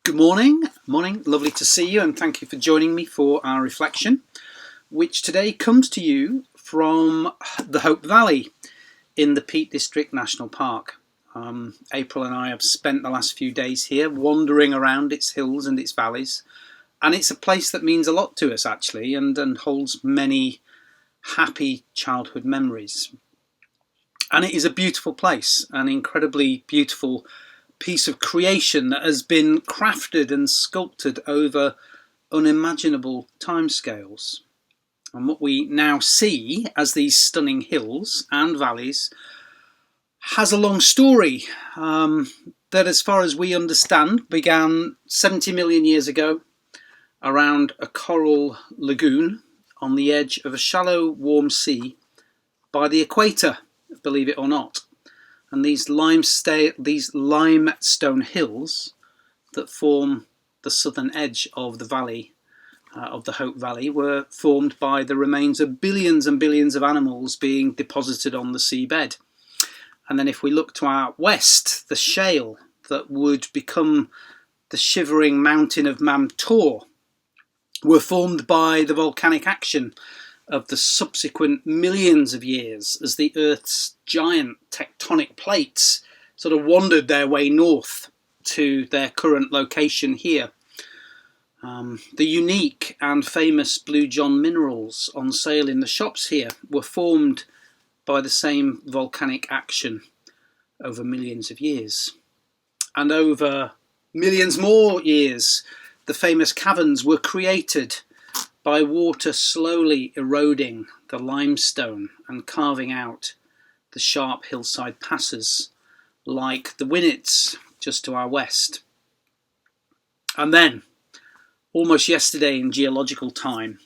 Good morning. Morning. Lovely to see you, and thank you for joining me for our reflection, which today comes to you from the Hope Valley in the Peak District National Park. April and I have spent the last few days here wandering around its hills and its valleys, and it's a place that means a lot to us actually, and holds many happy childhood memories. And it is a beautiful place, an incredibly beautiful piece of creation that has been crafted and sculpted over unimaginable timescales. And what we now see as these stunning hills and valleys has a long story that, as far as we understand, began 70 million years ago around a coral lagoon on the edge of a shallow, warm sea by the equator, believe it or not. And these limestone hills that form the southern edge of the valley, of the Hope Valley, were formed by the remains of billions and billions of animals being deposited on the seabed. And then if we look to our west, the shale that would become the shivering mountain of Mamtor were formed by the volcanic action of the subsequent millions of years as the Earth's giant tectonic plates sort of wandered their way north to their current location here. The unique and famous Blue John minerals on sale in the shops here were formed by the same volcanic action over millions of years. And over millions more years, the famous caverns were created by water slowly eroding the limestone and carving out the sharp hillside passes like the Winnets just to our west. And then, almost yesterday in geological time,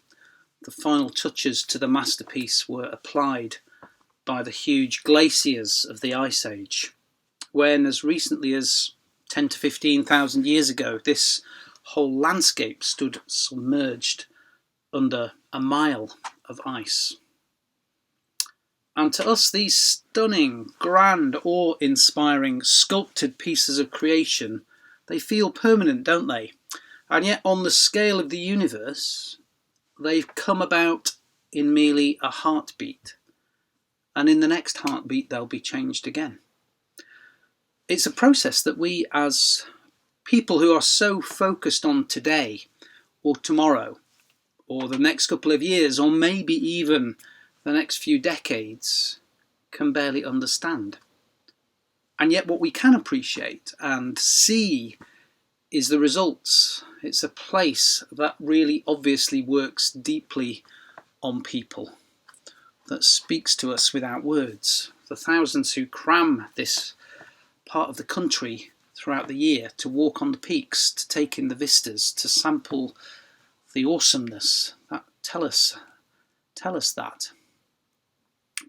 the final touches to the masterpiece were applied by the huge glaciers of the Ice Age, when as recently as 10 to 15,000 years ago, this whole landscape stood submerged under a mile of ice. And to us, these stunning, grand, awe-inspiring, sculpted pieces of creation, they feel permanent, don't they? And yet on the scale of the universe, they've come about in merely a heartbeat. And in the next heartbeat, they'll be changed again. It's a process that we, as people who are so focused on today or tomorrow, or the next couple of years, or maybe even the next few decades, can barely understand. And yet what we can appreciate and see is the results. It's a place that really obviously works deeply on people, that speaks to us without words. The thousands who cram this part of the country throughout the year to walk on the peaks, to take in the vistas, to sample the awesomeness that tell us that.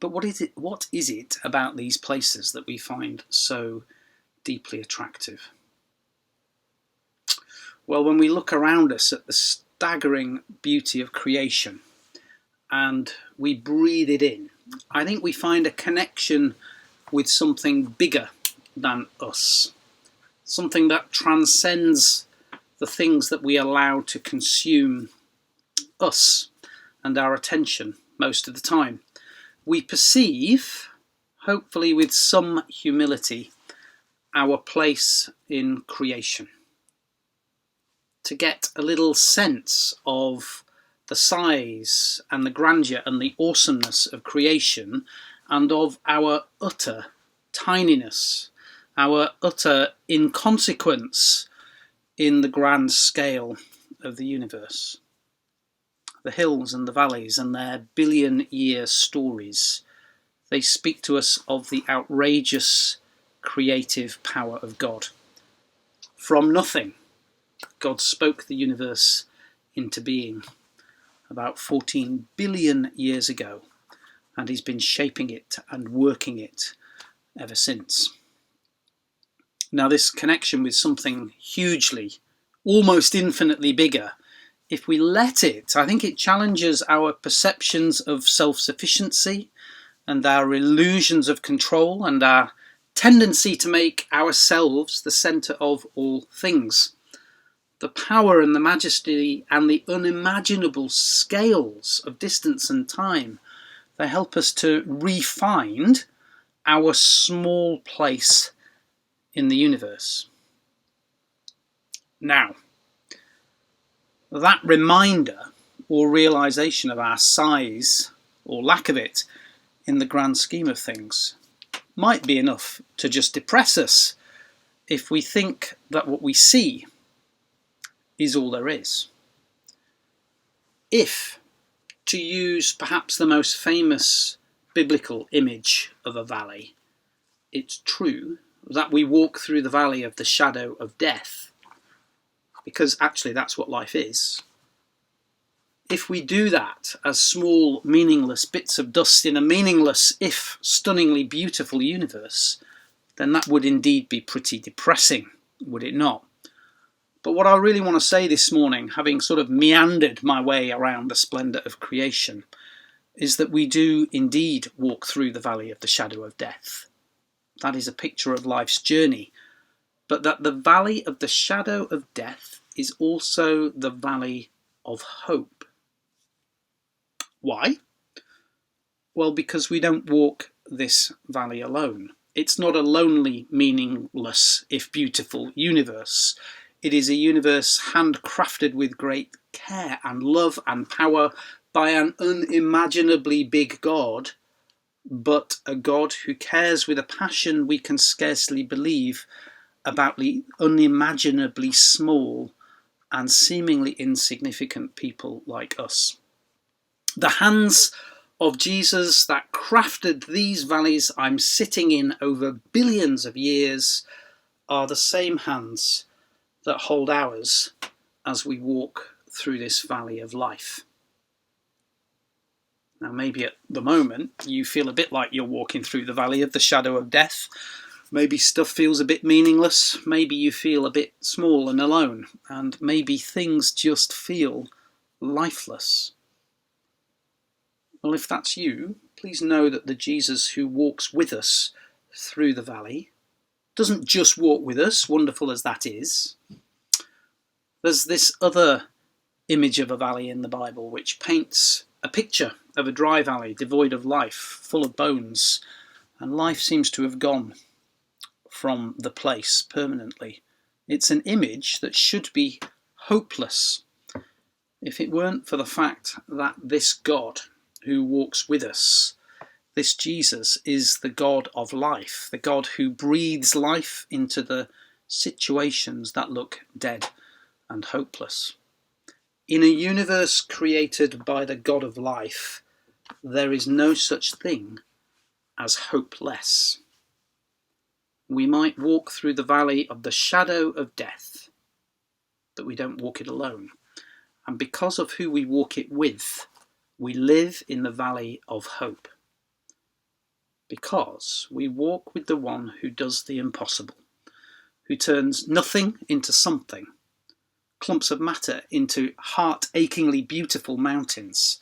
But what is it about these places that we find so deeply attractive? Well, when we look around us at the staggering beauty of creation and we breathe it in, I think we find a connection with something bigger than us, something that transcends the things that we allow to consume us and our attention most of the time. We perceive, hopefully with some humility, our place in creation. To get a little sense of the size and the grandeur and the awesomeness of creation and of our utter tininess, our utter inconsequence in the grand scale of the universe. The hills and the valleys and their billion-year stories, they speak to us of the outrageous creative power of God. From nothing, God spoke the universe into being about 14 billion years ago, and he's been shaping it and working it ever since. Now, this connection with something hugely, almost infinitely bigger, if we let it, I think it challenges our perceptions of self-sufficiency and our illusions of control and our tendency to make ourselves the centre of all things. The power and the majesty and the unimaginable scales of distance and time, they help us to re-find our small place in the universe. Now, that reminder or realization of our size, or lack of it, in the grand scheme of things, might be enough to just depress us if we think that what we see is all there is. If, to use perhaps the most famous biblical image of a valley, it's true that we walk through the valley of the shadow of death, because actually that's what life is. If we do that as small, meaningless bits of dust in a meaningless, if stunningly beautiful universe, then that would indeed be pretty depressing, would it not? But what I really want to say this morning, having sort of meandered my way around the splendour of creation, is that we do indeed walk through the valley of the shadow of death. That is a picture of life's journey, but that the valley of the shadow of death is also the valley of hope. Why? Well, because we don't walk this valley alone. It's not a lonely, meaningless, if beautiful universe. It is a universe handcrafted with great care and love and power by an unimaginably big God, but a God who cares with a passion we can scarcely believe about the unimaginably small and seemingly insignificant people like us. The hands of Jesus that crafted these valleys I'm sitting in over billions of years are the same hands that hold ours as we walk through this valley of life. Now, maybe at the moment you feel a bit like you're walking through the valley of the shadow of death. Maybe stuff feels a bit meaningless. Maybe you feel a bit small and alone. And maybe things just feel lifeless. Well, if that's you, please know that the Jesus who walks with us through the valley doesn't just walk with us, wonderful as that is. There's this other image of a valley in the Bible which paints a picture of a dry valley devoid of life, full of bones, and life seems to have gone from the place permanently. It's an image that should be hopeless if it weren't for the fact that this God who walks with us, this Jesus, is the God of life, the God who breathes life into the situations that look dead and hopeless. In a universe created by the God of life, there is no such thing as hopeless. We might walk through the valley of the shadow of death, but we don't walk it alone. And because of who we walk it with, we live in the valley of hope. Because we walk with the one who does the impossible, who turns nothing into something, clumps of matter into heart-achingly beautiful mountains,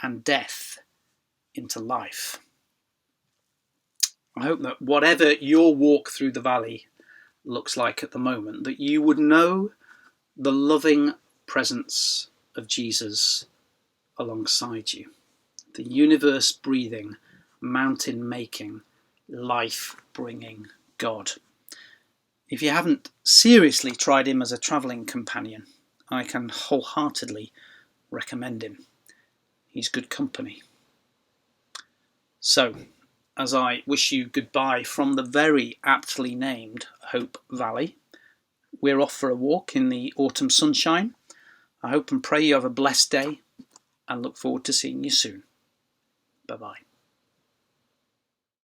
and death into life. I hope that whatever your walk through the valley looks like at the moment, that you would know the loving presence of Jesus alongside you, the universe-breathing, mountain-making, life-bringing God. If you haven't seriously tried him as a travelling companion, I can wholeheartedly recommend him. He's good company. So, as I wish you goodbye from the very aptly named Hope Valley, we're off for a walk in the autumn sunshine. I hope and pray you have a blessed day and look forward to seeing you soon. Bye-bye.